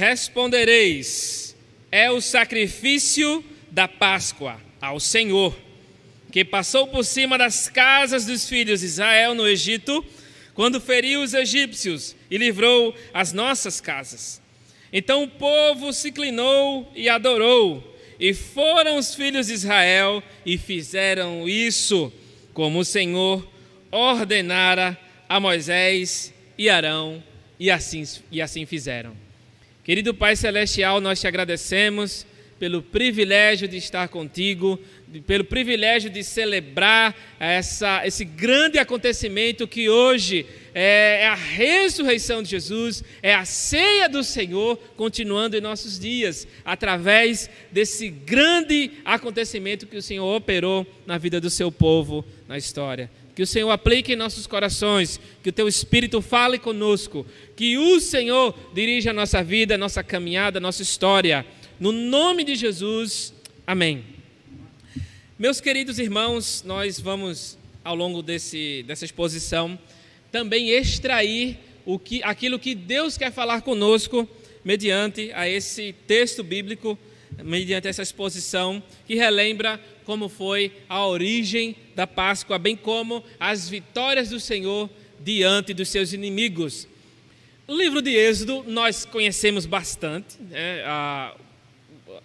respondereis: é o sacrifício da Páscoa ao Senhor, que passou por cima das casas dos filhos de Israel no Egito, quando feriu os egípcios e livrou as nossas casas. Então o povo se inclinou e adorou, e foram os filhos de Israel e fizeram isso, como o Senhor ordenara a Moisés e Arão, e assim fizeram. Querido Pai Celestial, nós te agradecemos pelo privilégio de estar contigo, pelo privilégio de celebrar esse grande acontecimento que hoje é a ressurreição de Jesus, é a ceia do Senhor, continuando em nossos dias, através desse grande acontecimento que o Senhor operou na vida do seu povo, na história. Que o Senhor aplique em nossos corações, que o Teu Espírito fale conosco, que o Senhor dirija a nossa vida, a nossa caminhada, a nossa história. No nome de Jesus, amém. Meus queridos irmãos, nós vamos, ao longo dessa exposição, também extrair aquilo que Deus quer falar conosco, mediante a esse texto bíblico, mediante essa exposição, que relembra como foi a origem da Páscoa, bem como as vitórias do Senhor diante dos seus inimigos. O livro de Êxodo nós conhecemos bastante, né?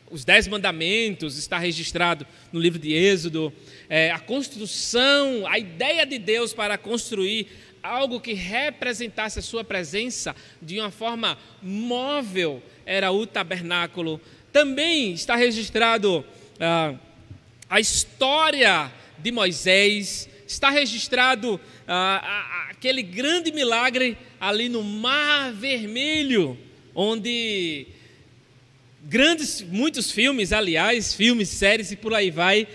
Os 10 mandamentos está registrado no livro de Êxodo, a construção, a ideia de Deus para construir algo que representasse a sua presença de uma forma móvel era o tabernáculo. Também está registrado a história de Moisés, está registrado aquele grande milagre ali no Mar Vermelho, onde muitos filmes, aliás, filmes, séries e por aí vai,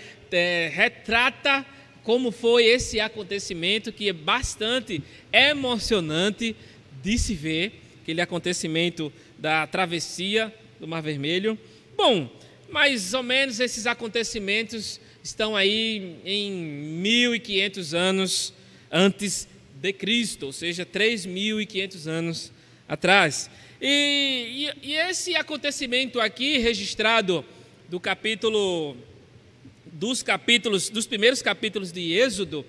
retrata como foi esse acontecimento, que é bastante emocionante de se ver, aquele acontecimento da travessia do Mar Vermelho. Bom, mais ou menos esses acontecimentos estão aí em 1500 anos antes de Cristo, ou seja, 3500 anos atrás. E esse acontecimento aqui, registrado dos primeiros capítulos de Êxodo,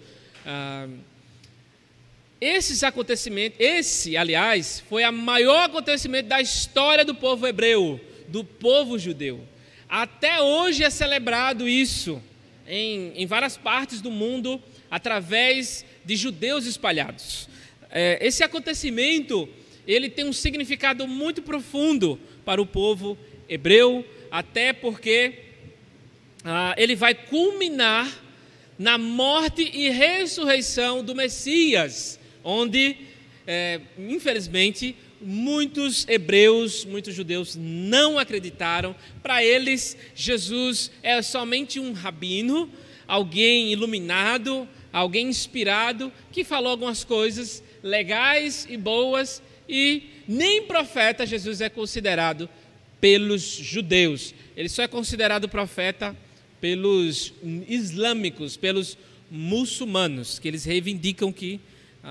aliás, foi o maior acontecimento da história do povo hebreu, do povo judeu. Até hoje é celebrado isso em várias partes do mundo, através de judeus espalhados. Esse acontecimento, ele tem um significado muito profundo para o povo hebreu, até porque ele vai culminar na morte e ressurreição do Messias, onde, infelizmente, muitos hebreus, muitos judeus não acreditaram. Para eles, Jesus é somente um rabino, alguém iluminado, alguém inspirado, que falou algumas coisas legais e boas, e nem profeta Jesus é considerado pelos judeus. Ele só é considerado profeta pelos islâmicos, pelos muçulmanos, que eles reivindicam que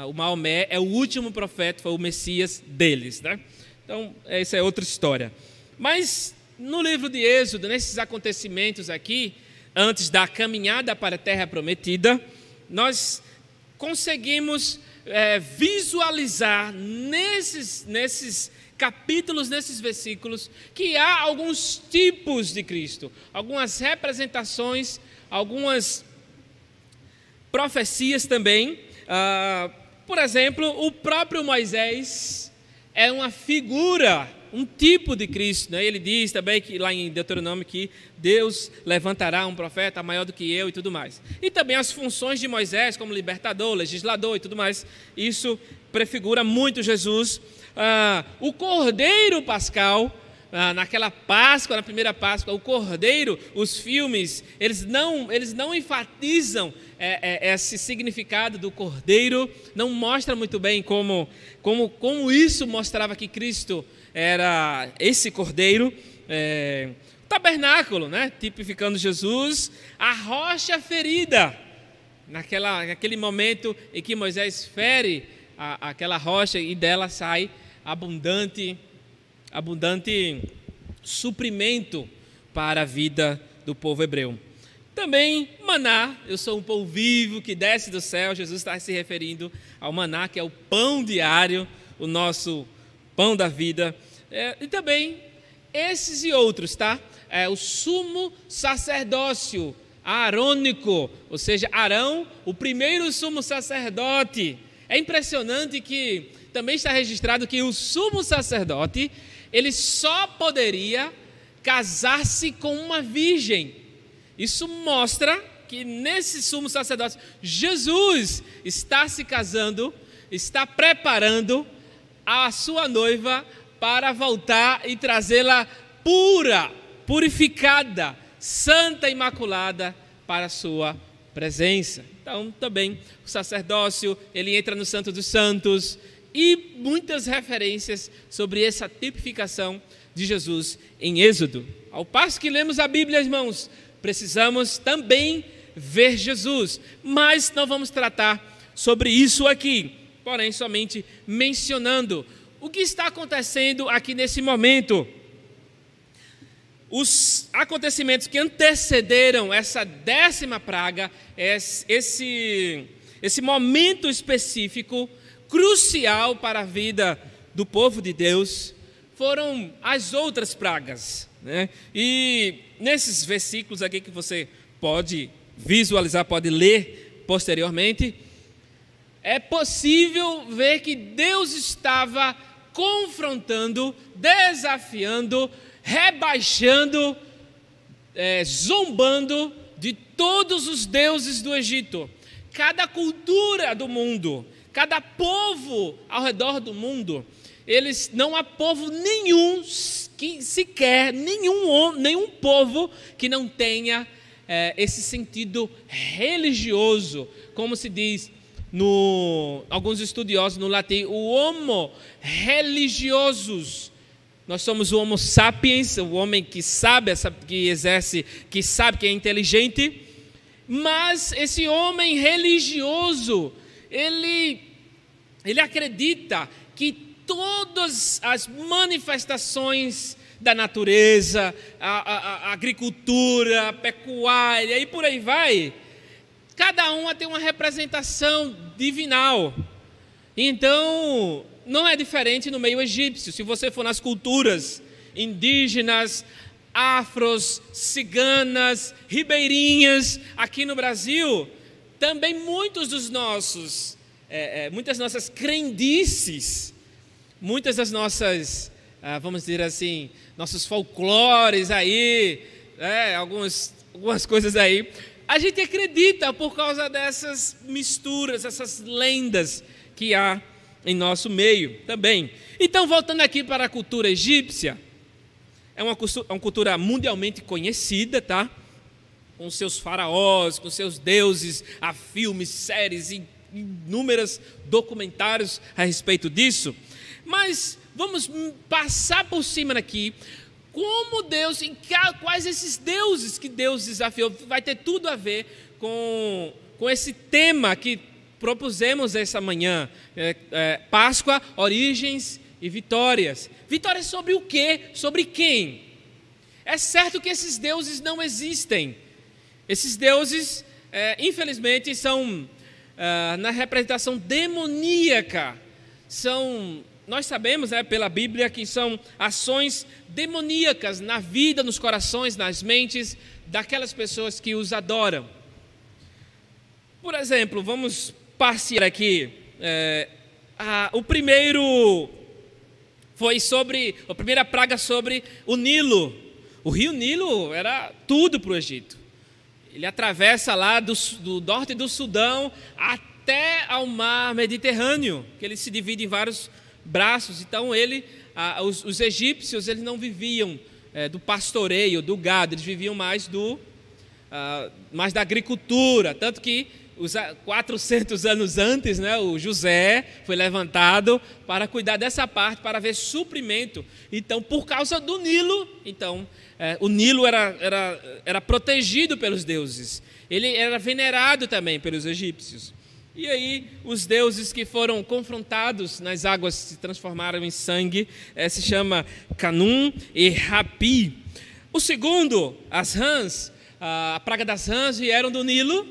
o Maomé é o último profeta, foi o Messias deles, né? Então, essa é outra história. Mas no livro de Êxodo, nesses acontecimentos aqui, antes da caminhada para a Terra Prometida, nós conseguimos visualizar nesses capítulos, nesses versículos, que há alguns tipos de Cristo, algumas representações, algumas profecias também. Por exemplo, o próprio Moisés é uma figura, um tipo de Cristo, né? Ele diz também que lá em Deuteronômio que Deus levantará um profeta maior do que eu e tudo mais. E também as funções de Moisés como libertador, legislador e tudo mais, isso prefigura muito Jesus. O Cordeiro Pascal, naquela Páscoa, na primeira Páscoa, o Cordeiro, os filmes, eles não enfatizam esse significado do Cordeiro, não mostra muito bem como isso mostrava que Cristo era esse Cordeiro. O tabernáculo, né, tipificando Jesus, a rocha ferida, naquele momento em que Moisés fere aquela rocha e dela sai abundante abundante suprimento para a vida do povo hebreu. Também maná, eu sou um pão vivo que desce do céu. Jesus está se referindo ao maná, que é o pão diário, o nosso pão da vida. E também esses e outros, tá? O sumo sacerdócio aarônico, ou seja, Arão, o primeiro sumo sacerdote. É impressionante que também está registrado que o sumo sacerdote, ele só poderia casar-se com uma virgem. Isso mostra que nesse sumo sacerdócio, Jesus está se casando, está preparando a sua noiva para voltar e trazê-la pura, purificada, santa, imaculada para a sua presença. Então, também o sacerdócio, ele entra no Santo dos Santos, e muitas referências sobre essa tipificação de Jesus em Êxodo. Ao passo que lemos a Bíblia, irmãos, precisamos também ver Jesus, mas não vamos tratar sobre isso aqui, porém somente mencionando o que está acontecendo aqui nesse momento. Os acontecimentos que antecederam essa 10ª praga, esse momento específico, crucial para a vida do povo de Deus, foram as outras pragas, né? E nesses versículos aqui que você pode visualizar, pode ler posteriormente, é possível ver que Deus estava confrontando, desafiando, rebaixando, zombando de todos os deuses do Egito. Cada cultura do mundo, cada povo ao redor do mundo, não há povo nenhum que sequer, nenhum povo que não tenha esse sentido religioso, como se diz alguns estudiosos no latim, o homo religiosus. Nós somos o homo sapiens, o homem que sabe, que exerce, que sabe, que é inteligente, mas esse homem religioso, ele acredita que todas as manifestações da natureza, a agricultura, a pecuária e por aí vai, cada uma tem uma representação divinal. Então, não é diferente no meio egípcio. Se você for nas culturas indígenas, afros, ciganas, ribeirinhas, aqui no Brasil, também muitas nossas crendices, muitas das nossas, vamos dizer assim, nossos folclores aí, algumas coisas aí, a gente acredita por causa dessas misturas, essas lendas que há em nosso meio também. Então, voltando aqui para a cultura egípcia, é uma cultura mundialmente conhecida, tá? Com seus faraós, com seus deuses, há filmes, séries e inúmeros documentários a respeito disso. Mas vamos passar por cima aqui como Deus, quais esses deuses que Deus desafiou, vai ter tudo a ver com esse tema que propusemos essa manhã, Páscoa, origens e vitórias. Vitórias sobre o quê? Sobre quem? É certo que esses deuses não existem. Esses deuses, infelizmente, são na representação demoníaca. Nós sabemos, pela Bíblia, que são ações demoníacas na vida, nos corações, nas mentes daquelas pessoas que os adoram. Por exemplo, vamos passear aqui. O primeiro foi a primeira praga sobre o Nilo. O rio Nilo era tudo para o Egito. Ele atravessa lá do norte do Sudão até ao mar Mediterrâneo, que ele se divide em vários braços. Então os egípcios, eles não viviam do pastoreio, do gado, eles viviam mais da agricultura, tanto que 400 anos antes, o José foi levantado para cuidar dessa parte, para ver suprimento. Então, por causa do Nilo, o Nilo era protegido pelos deuses. Ele era venerado também pelos egípcios. E aí os deuses que foram confrontados nas águas se transformaram em sangue, se chama Canum e Rapi. O segundo, as rãs, a praga das rãs vieram do Nilo,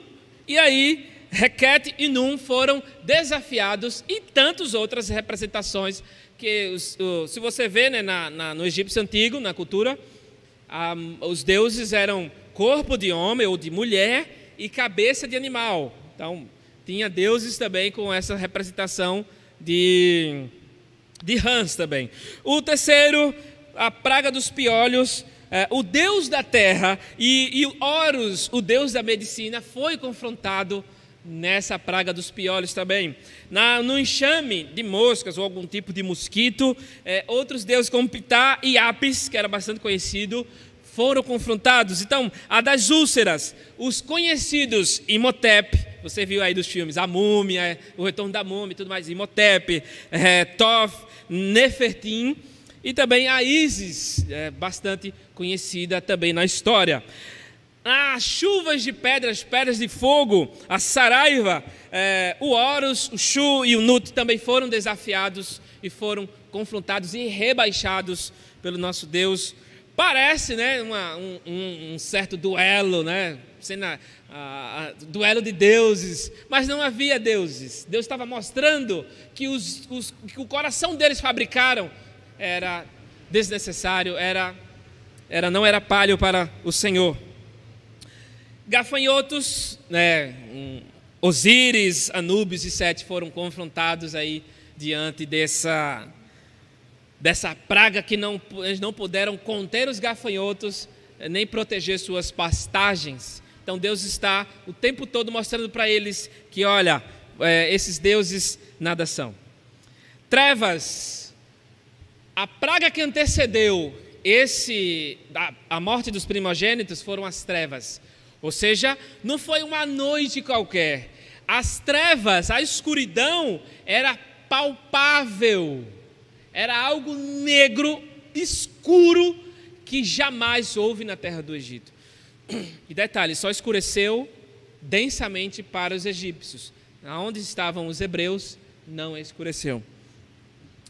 e aí Requete e Num foram desafiados, e tantas outras representações que, se você vê, né, no egípcio antigo, na cultura, os deuses eram corpo de homem ou de mulher e cabeça de animal. Então, tinha deuses também com essa representação de rãs também. O terceiro, a praga dos piolhos, o deus da terra e Horus, o deus da medicina, foi confrontado nessa praga dos piolhos também. No enxame de moscas ou algum tipo de mosquito, outros deuses como Ptah e Apis, que era bastante conhecido, foram confrontados. Então, a das úlceras, os conhecidos Imhotep, você viu aí dos filmes, a múmia, o retorno da múmia e tudo mais, Imhotep, Thoth, Nefertim, e também a Ísis, bastante conhecida também na história. As chuvas de pedras de fogo, a Saraiva, o Horus, o Shu e o Nut também foram desafiados e foram confrontados e rebaixados pelo nosso Deus. Parece, né, um certo duelo, né, duelo de deuses, mas não havia deuses. Deus estava mostrando que que o coração deles fabricaram era desnecessário, não era palho para o Senhor. Gafanhotos, né, Osíris, Anubis e Sete foram confrontados aí diante dessa praga que eles não puderam conter os gafanhotos, nem proteger suas pastagens. Então Deus está o tempo todo mostrando para eles que, olha, esses deuses nada são. Trevas, a praga que antecedeu a morte dos primogênitos foram as trevas. Ou seja, não foi uma noite qualquer. As trevas, a escuridão era palpável. Era algo negro, escuro, que jamais houve na terra do Egito. E detalhe, só escureceu densamente para os egípcios. Onde estavam os hebreus, não escureceu.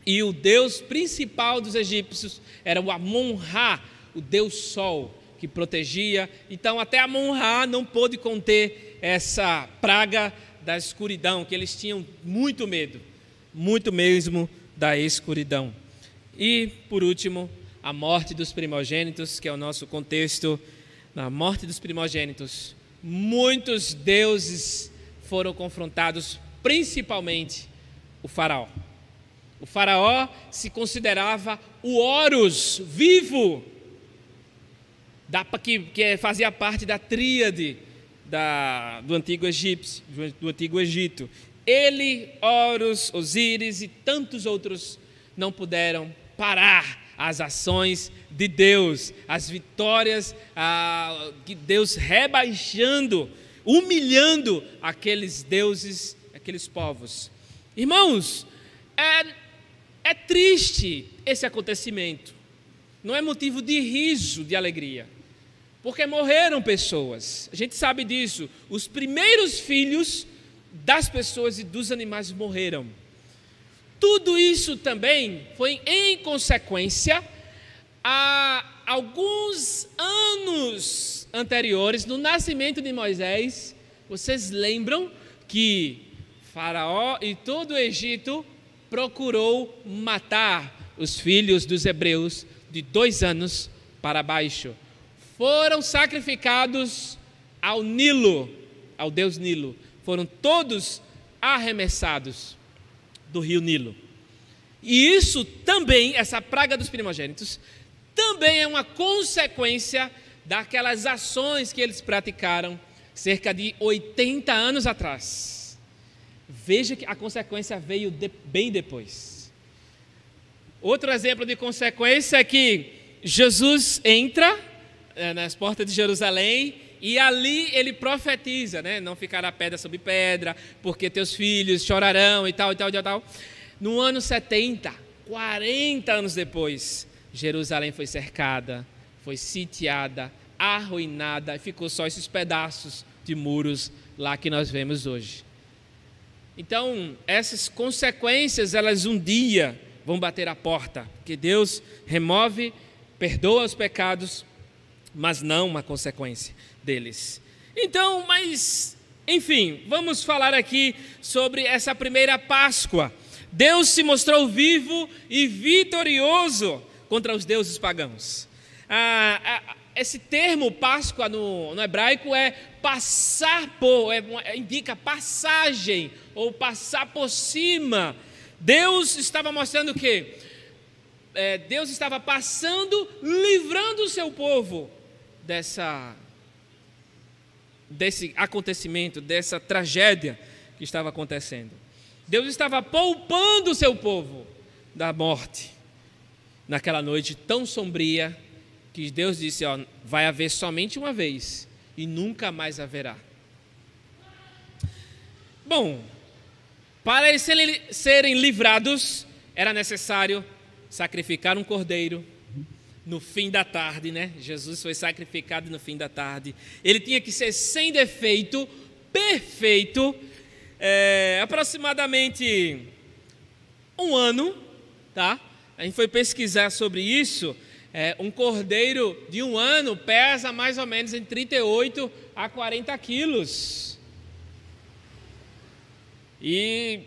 E o deus principal dos egípcios era o Amon-Ra, o deus sol, que protegia. Então até Amon-Ra não pôde conter essa praga da escuridão, que eles tinham muito medo, muito mesmo da escuridão. E por último, a morte dos primogênitos, que é o nosso contexto. Na morte dos primogênitos, muitos deuses foram confrontados, principalmente o faraó. O faraó se considerava o Horus vivo, que fazia parte da tríade do Antigo Egito. Ele, Horus, Osíris e tantos outros não puderam parar as ações de Deus, as vitórias que Deus rebaixando, humilhando aqueles deuses, aqueles povos. Irmãos, é triste esse acontecimento, não é motivo de riso, de alegria, porque morreram pessoas, a gente sabe disso. Os primeiros filhos das pessoas e dos animais morreram. Tudo isso também foi em consequência a alguns anos anteriores, no nascimento de Moisés. Vocês lembram que Faraó e todo o Egito procurou matar os filhos dos hebreus de 2 anos para baixo. Foram sacrificados ao Nilo, ao deus Nilo. Foram todos arremessados do rio Nilo. E isso também, essa praga dos primogênitos, também é uma consequência daquelas ações que eles praticaram cerca de 80 anos atrás. Veja que a consequência veio bem depois. Outro exemplo de consequência é que Jesus entra nas portas de Jerusalém e ali ele profetiza, né? Não ficará pedra sobre pedra, porque teus filhos chorarão e tal, e tal, e tal. No ano 70, 40 anos depois, Jerusalém foi cercada, foi sitiada, arruinada, e ficou só esses pedaços de muros lá que nós vemos hoje. Então, essas consequências, elas um dia vão bater a porta, porque Deus remove, perdoa os pecados, mas não uma consequência deles. Então, mas, enfim, vamos falar aqui sobre essa primeira Páscoa. Deus se mostrou vivo e vitorioso contra os deuses pagãos. Esse termo Páscoa no hebraico é passar por, indica passagem ou passar por cima. Deus estava mostrando o quê? Deus estava passando, livrando o seu povo desse acontecimento, dessa tragédia que estava acontecendo. Deus estava poupando o seu povo da morte naquela noite tão sombria que Deus disse, vai haver somente uma vez e nunca mais haverá. Bom, para eles serem livrados, era necessário sacrificar um cordeiro no fim da tarde, né? Jesus foi sacrificado no fim da tarde. Ele tinha que ser sem defeito, perfeito, aproximadamente um ano, tá? A gente foi pesquisar sobre isso. Um cordeiro de um ano pesa mais ou menos entre 38 a 40 quilos. E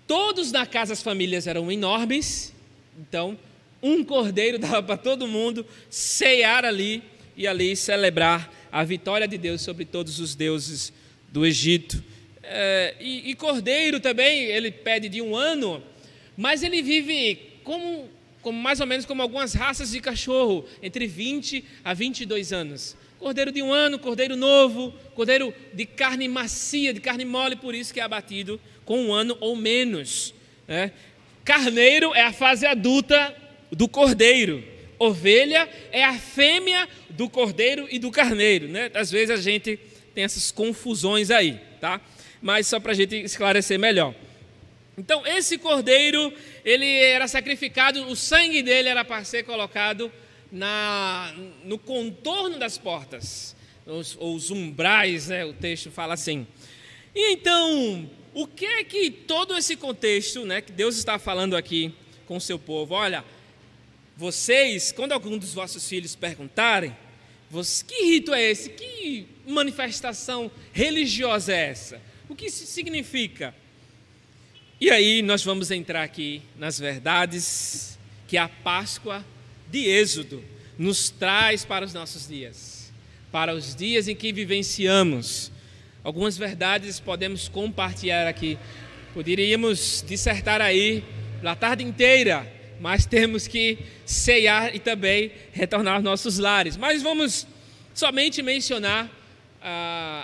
todos na casa, as famílias eram enormes, então um cordeiro dava para todo mundo cear ali e ali celebrar a vitória de Deus sobre todos os deuses do Egito. E cordeiro também, ele pede de um ano, mas ele vive como mais ou menos como algumas raças de cachorro, entre 20 a 22 anos. Cordeiro de um ano, cordeiro novo, cordeiro de carne macia, de carne mole, por isso que é abatido com um ano ou menos. Carneiro é a fase adulta do cordeiro. Ovelha é a fêmea do cordeiro e do carneiro, né? Às vezes a gente tem essas confusões aí, tá? Mas só para a gente esclarecer melhor. Então, esse cordeiro, ele era sacrificado, o sangue dele era para ser colocado no contorno das portas, os umbrais, né? O texto fala assim. E então, o que é que todo esse contexto, né, que Deus está falando aqui com o seu povo? Olha, vocês, quando algum dos vossos filhos perguntarem, que rito é esse? Que manifestação religiosa é essa? O que isso significa? E aí nós vamos entrar aqui nas verdades que a Páscoa de Êxodo nos traz para os nossos dias, para os dias em que vivenciamos. Algumas verdades podemos compartilhar aqui. Poderíamos dissertar aí a tarde inteira, mas temos que ceiar e também retornar aos nossos lares. Mas vamos somente mencionar,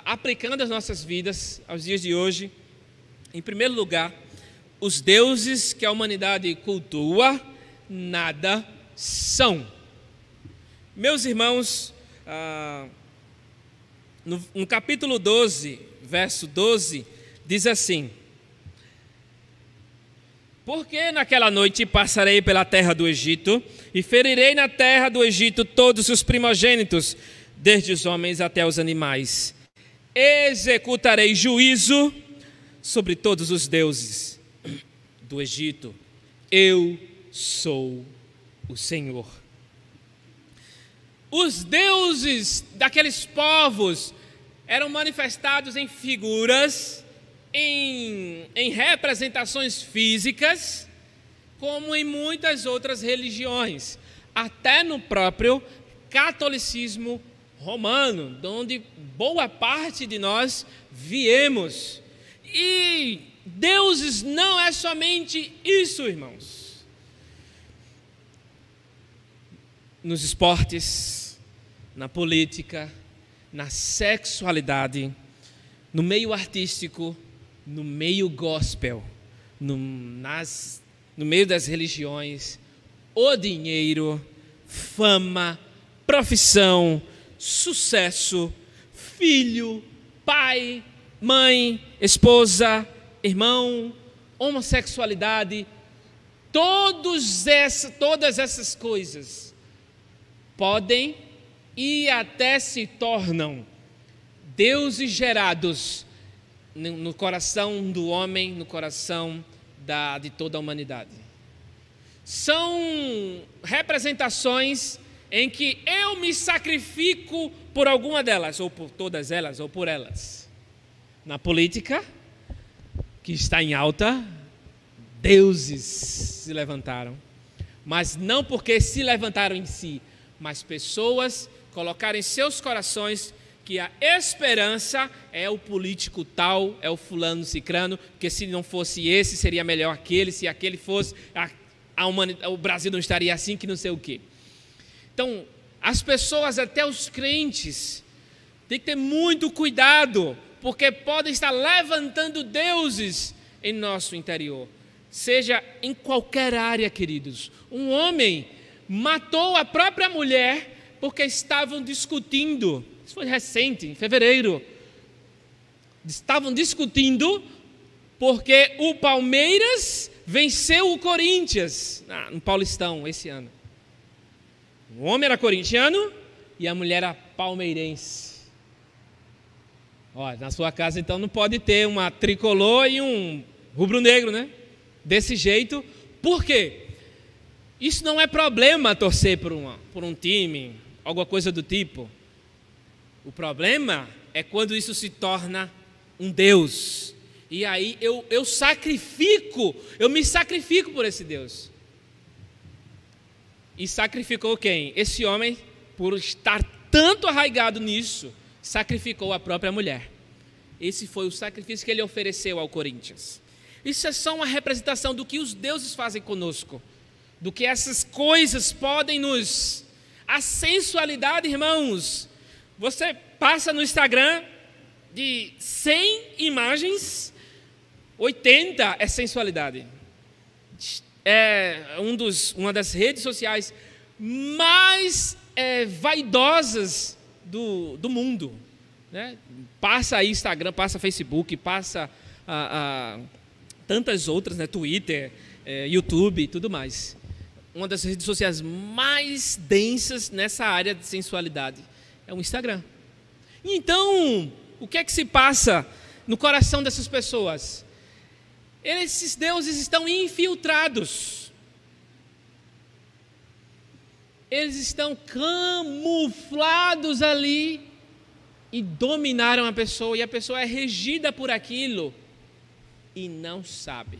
aplicando as nossas vidas aos dias de hoje, em primeiro lugar, os deuses que a humanidade cultua nada são. Meus irmãos, no capítulo 12, verso 12, diz assim: porque naquela noite passarei pela terra do Egito e ferirei na terra do Egito todos os primogênitos, desde os homens até os animais. Executarei juízo sobre todos os deuses do Egito. Eu sou o Senhor. Os deuses daqueles povos eram manifestados em figuras, em representações físicas, como em muitas outras religiões, até no próprio catolicismo romano, de onde boa parte de nós viemos. E deuses não é somente isso, irmãos. Nos esportes, na política, na sexualidade, no meio artístico, no meio gospel, no meio das religiões, o dinheiro, fama, profissão, sucesso, filho, pai, mãe, esposa, irmão, homossexualidade, todas essas coisas podem e até se tornam deuses gerados no coração do homem, no coração de toda a humanidade. São representações em que eu me sacrifico por alguma delas, ou por todas elas, ou por elas. Na política, que está em alta, deuses se levantaram, mas não porque se levantaram em si, mas pessoas colocaram em seus corações que a esperança é o político tal, é o fulano cicrano, que se não fosse esse, seria melhor aquele, se aquele fosse, o Brasil não estaria assim, que não sei o quê. Então, as pessoas, até os crentes, têm que ter muito cuidado, porque podem estar levantando deuses em nosso interior. Seja em qualquer área, queridos. Um homem matou a própria mulher porque estavam discutindo. Isso foi recente, em fevereiro. Estavam discutindo porque o Palmeiras venceu o Corinthians no Paulistão esse ano. O homem era corintiano e a mulher era palmeirense. Olha, na sua casa então não pode ter uma tricolor e um rubro-negro, né? Desse jeito. Por quê? Isso não é problema torcer por um time, alguma coisa do tipo. O problema é quando isso se torna um Deus. E aí eu me sacrifico por esse Deus. E sacrificou quem? Esse homem, por estar tanto arraigado nisso, sacrificou a própria mulher. Esse foi o sacrifício que ele ofereceu ao Corinthians. Isso é só uma representação do que os deuses fazem conosco, do que essas coisas podem nos... A sensualidade, irmãos, você passa no Instagram de 100 imagens, 80 é sensualidade. É uma das redes sociais mais vaidosas do mundo, né? Passa aí Instagram, passa Facebook, passa tantas outras, né? Twitter, YouTube e tudo mais. Uma das redes sociais mais densas nessa área de sensualidade é o Instagram. Então, o que é que se passa no coração dessas pessoas? Esses deuses estão infiltrados. Eles estão camuflados ali e dominaram a pessoa. E a pessoa é regida por aquilo e não sabe,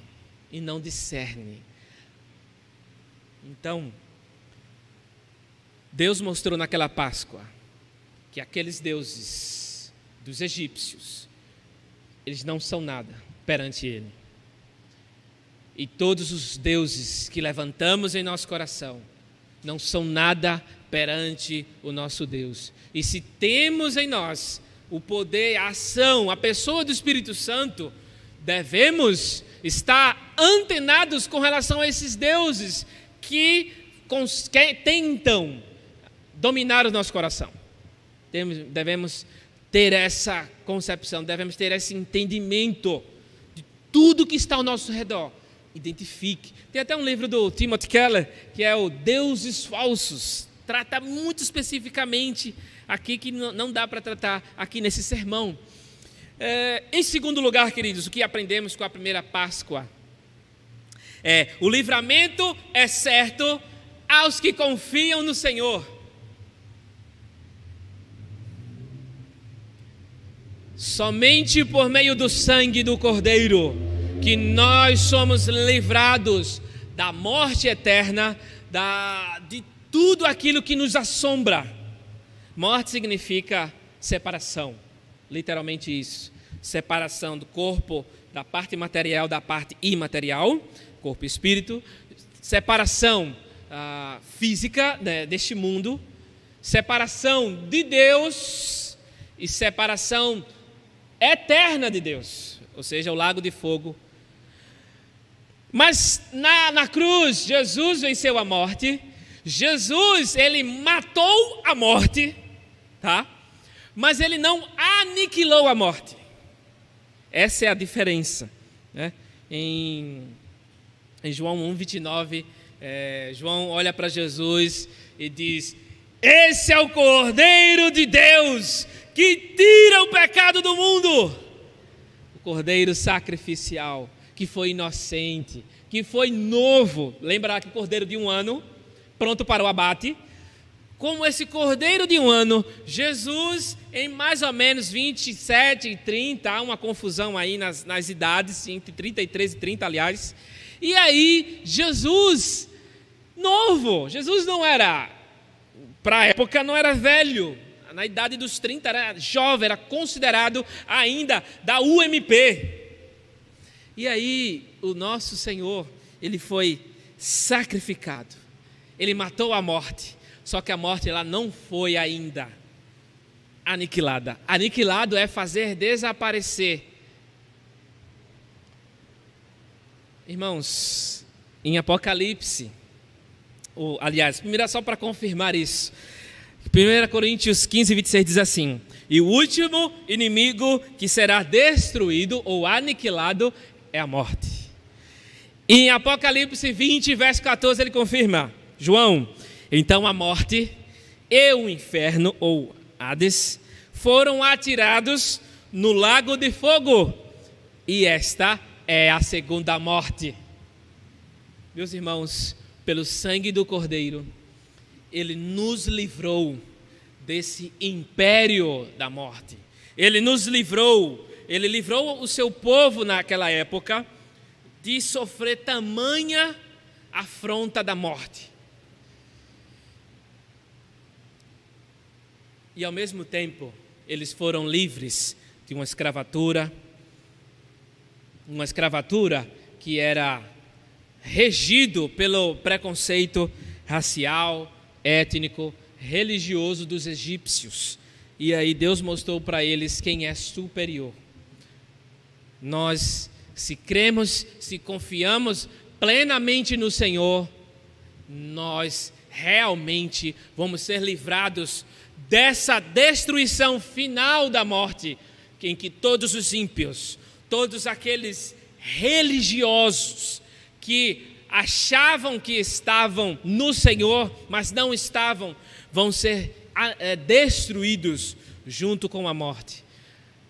e não discerne. Então, Deus mostrou naquela Páscoa que aqueles deuses dos egípcios, eles não são nada perante Ele. E todos os deuses que levantamos em nosso coração não são nada perante o nosso Deus. E se temos em nós o poder, a ação, a pessoa do Espírito Santo, devemos estar antenados com relação a esses deuses que tentam dominar o nosso coração. Devemos ter essa concepção, devemos ter esse entendimento de tudo que está ao nosso redor. Identifique. Tem até um livro do Timothy Keller, que é o Deuses Falsos. Trata muito especificamente aqui, que não dá para tratar aqui nesse sermão. Em segundo lugar, queridos, o que aprendemos com a primeira Páscoa? O livramento é certo aos que confiam no Senhor. Somente por meio do sangue do Cordeiro que nós somos livrados da morte eterna, de tudo aquilo que nos assombra. Morte significa separação, literalmente isso. Separação do corpo, da parte material, da parte imaterial, corpo e espírito. Separação física, né, deste mundo. Separação de Deus e separação eterna de Deus, ou seja, o lago de fogo. Mas na cruz, Jesus venceu a morte. Jesus, ele matou a morte, tá? Mas ele não aniquilou a morte. Essa é a diferença, né? Em João 1:29, João olha para Jesus e diz: esse é o Cordeiro de Deus que tira o pecado do mundo. O cordeiro sacrificial, que foi inocente, que foi novo. Lembra que o cordeiro de 1 ano, pronto para o abate? Como esse cordeiro de 1 ano, Jesus, em mais ou menos 27 e 30, há uma confusão aí nas idades, entre 33 e 30, aliás. E aí, Jesus, novo, Jesus não era, para a época, não era velho. Na idade dos 30 era jovem, era considerado ainda da UMP. E aí, o nosso Senhor, ele foi sacrificado. Ele matou a morte. Só que a morte ela não foi ainda aniquilada. Aniquilado é fazer desaparecer. Irmãos, em Apocalipse, aliás, primeiro só para confirmar isso. 1 Coríntios 15, 26 diz assim: e o último inimigo que será destruído ou aniquilado é a morte. E em Apocalipse 20, verso 14, ele confirma: João, então a morte e o inferno, ou Hades, foram atirados no lago de fogo, e esta é a segunda morte. Meus irmãos, pelo sangue do Cordeiro, ele nos livrou desse império da morte. Ele nos livrou, ele livrou o seu povo naquela época de sofrer tamanha afronta da morte. E ao mesmo tempo, eles foram livres de uma escravatura que era regido pelo preconceito racial, étnico, religioso dos egípcios. E aí Deus mostrou para eles quem é superior. Nós, se cremos, se confiamos plenamente no Senhor, nós realmente vamos ser livrados dessa destruição final da morte, em que todos os ímpios, todos aqueles religiosos que achavam que estavam no Senhor, mas não estavam, vão ser destruídos junto com a morte.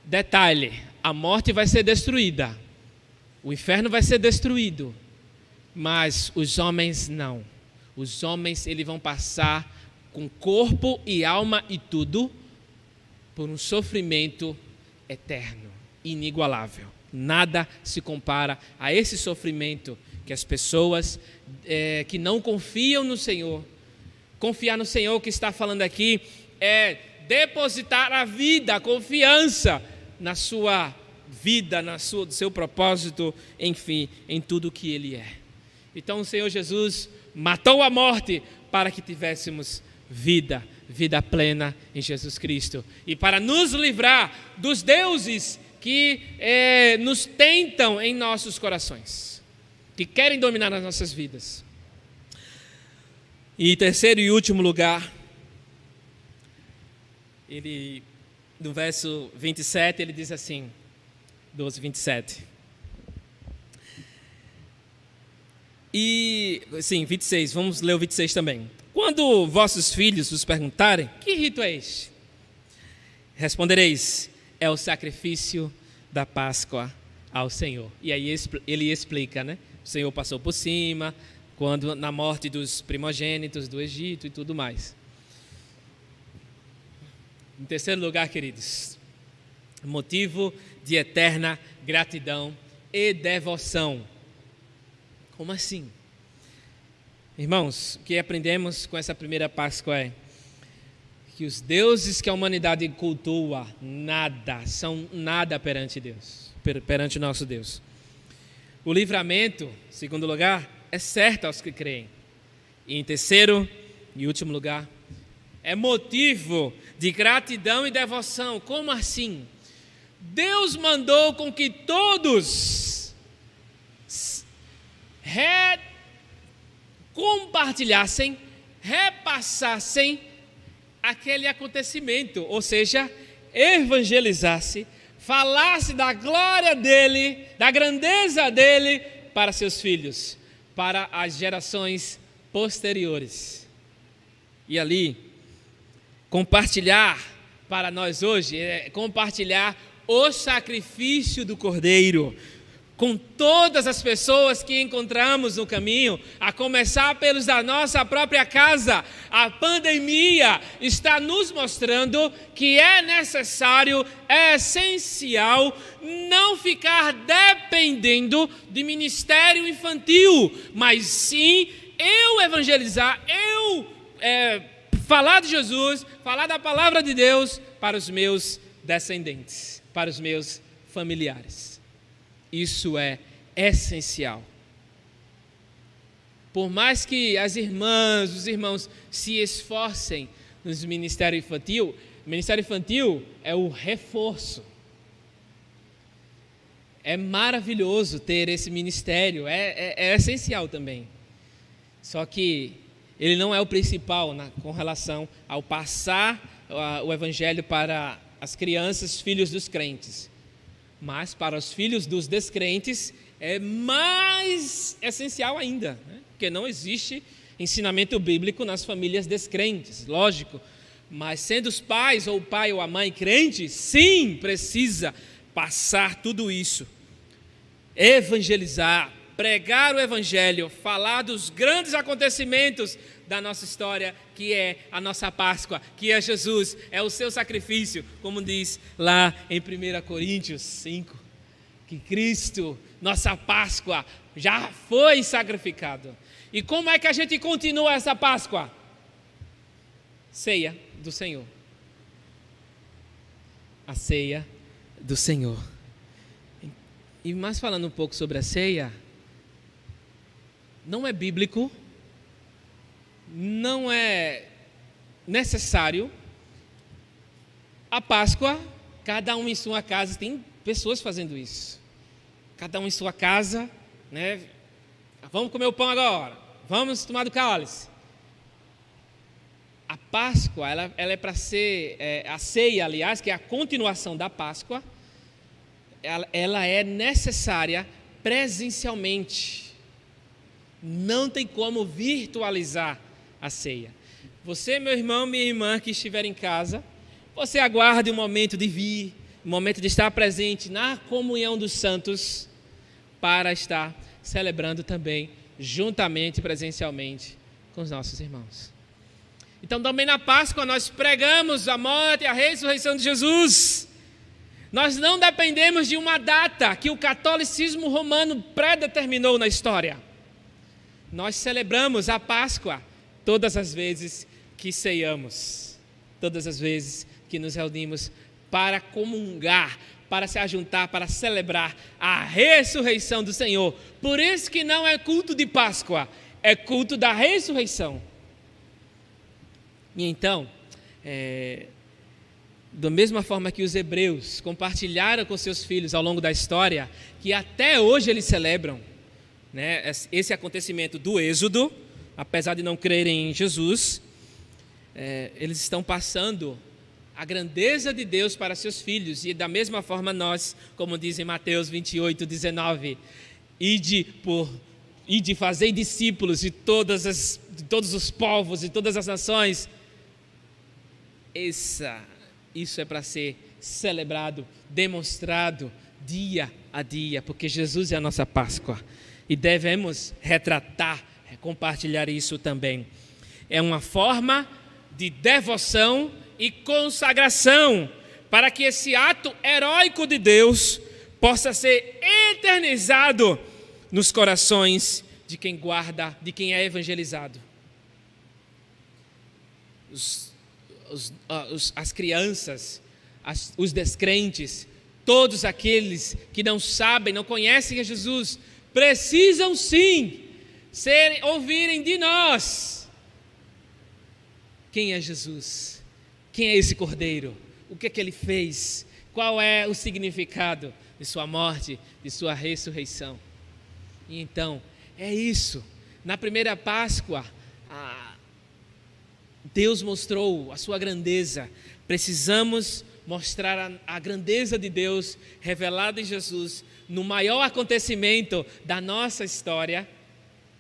Detalhe, a morte vai ser destruída, o inferno vai ser destruído, mas os homens não. Os homens eles vão passar com corpo e alma e tudo por um sofrimento eterno, inigualável. Nada se compara a esse sofrimento que as pessoas que não confiam no Senhor. Confiar no Senhor, que está falando aqui, é depositar a vida, a confiança na sua vida, no seu propósito, enfim, em tudo que Ele é. Então o Senhor Jesus matou a morte para que tivéssemos vida plena em Jesus Cristo. E para nos livrar dos deuses que nos tentam em nossos corações, que querem dominar as nossas vidas. E em terceiro e último lugar, no verso 27, ele diz assim, 12, 27. E, sim, 26, vamos ler o 26 também. Quando vossos filhos vos perguntarem, que rito é este? Respondereis, é o sacrifício da Páscoa ao Senhor. E aí ele explica, né? O Senhor passou por cima, na morte dos primogênitos do Egito e tudo mais. Em terceiro lugar, queridos, motivo de eterna gratidão e devoção. Como assim? Irmãos, o que aprendemos com essa primeira Páscoa é que os deuses que a humanidade cultua são nada perante Deus, perante o nosso Deus. O livramento, em segundo lugar, é certo aos que creem. E em terceiro e último lugar, é motivo de gratidão e devoção. Como assim? Deus mandou com que todos compartilhassem, repassassem aquele acontecimento, ou seja, evangelizasse, falasse da glória dele, da grandeza dele para seus filhos, para as gerações posteriores. E ali, compartilhar para nós hoje é compartilhar o sacrifício do Cordeiro, com todas as pessoas que encontramos no caminho, a começar pelos da nossa própria casa. A pandemia está nos mostrando que é necessário, é essencial não ficar dependendo de ministério infantil, mas sim eu evangelizar, falar de Jesus, falar da palavra de Deus para os meus descendentes, para os meus familiares. Isso é essencial. Por mais que as irmãs, os irmãos se esforcem no ministério infantil, o ministério infantil é o reforço. É maravilhoso ter esse ministério, é essencial também. Só que ele não é o principal com relação ao passar o evangelho para as crianças, filhos dos crentes. Mas para os filhos dos descrentes é mais essencial ainda, né? Porque não existe ensinamento bíblico nas famílias descrentes, lógico. Mas sendo os pais, ou o pai ou a mãe crente, sim, precisa passar tudo isso. Evangelizar, pregar o evangelho, falar dos grandes acontecimentos da nossa história, que é a nossa Páscoa, que é Jesus, é o seu sacrifício, como diz lá em 1 Coríntios 5, que Cristo, nossa Páscoa, já foi sacrificado. E como é que a gente continua essa Páscoa? Ceia do Senhor. A ceia do Senhor. E mais falando um pouco sobre a ceia, não é bíblico, não é necessário. A Páscoa, cada um em sua casa, tem pessoas fazendo isso. Cada um em sua casa, né? Vamos comer o pão agora, vamos tomar do cálice. A Páscoa, ela é para ser, a ceia, aliás, que é a continuação da Páscoa, ela é necessária presencialmente. Não tem como virtualizar a ceia. Você, meu irmão, minha irmã que estiver em casa, você aguarde o momento de vir, o momento de estar presente na comunhão dos santos, para estar celebrando também, juntamente, presencialmente, com os nossos irmãos. Então, também na Páscoa, nós pregamos a morte e a ressurreição de Jesus. Nós não dependemos de uma data que o catolicismo romano predeterminou na história. Nós celebramos a Páscoa todas as vezes que ceiamos, todas as vezes que nos reunimos para comungar, para se ajuntar, para celebrar a ressurreição do Senhor. Por isso que não é culto de Páscoa, é culto da ressurreição. E então, da mesma forma que os hebreus compartilharam com seus filhos ao longo da história, que até hoje eles celebram, né, esse acontecimento do Êxodo, apesar de não crerem em Jesus, eles estão passando a grandeza de Deus para seus filhos. E da mesma forma nós, como diz em Mateus 28, 19, ide fazer discípulos de todos os povos e todas as nações. Isso é para ser celebrado, demonstrado dia a dia, porque Jesus é a nossa Páscoa. E devemos retratar, compartilhar isso também. É uma forma de devoção e consagração, para que esse ato heróico de Deus possa ser eternizado nos corações de quem guarda, de quem é evangelizado. As crianças, os descrentes, todos aqueles que não sabem, não conhecem a Jesus, precisam sim ouvirem de nós quem é Jesus, quem é esse Cordeiro, o que é que ele fez, qual é o significado de sua morte, de sua ressurreição. E então, é isso. Na primeira Páscoa, Deus mostrou a sua grandeza. Precisamos mostrar a grandeza de Deus revelada em Jesus no maior acontecimento da nossa história.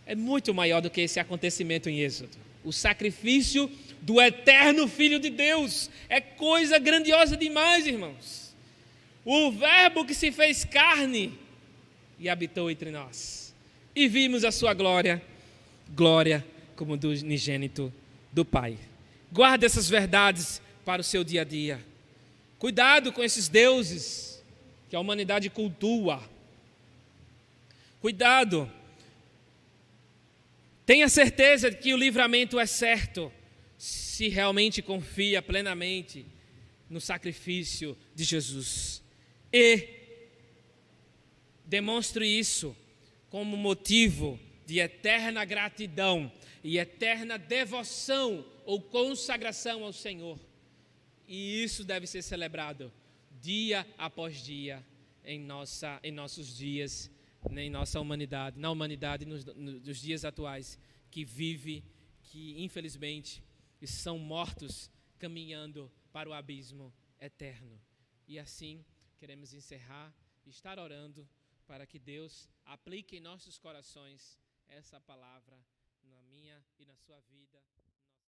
É muito maior do que esse acontecimento em Êxodo. O sacrifício do eterno Filho de Deus é coisa grandiosa demais, irmãos. o Verbo que se fez carne e habitou entre nós. E vimos a sua glória, glória como do unigênito do Pai. Guarde essas verdades para o seu dia a dia. Cuidado com esses deuses que a humanidade cultua. Cuidado. Tenha certeza de que o livramento é certo, se realmente confia plenamente no sacrifício de Jesus. E demonstre isso como motivo de eterna gratidão e eterna devoção ou consagração ao Senhor. E isso deve ser celebrado dia após dia em nossos dias, em nossa humanidade, na humanidade nos dias atuais, que infelizmente são mortos caminhando para o abismo eterno. E assim queremos encerrar e estar orando para que Deus aplique em nossos corações essa palavra na minha e na sua vida.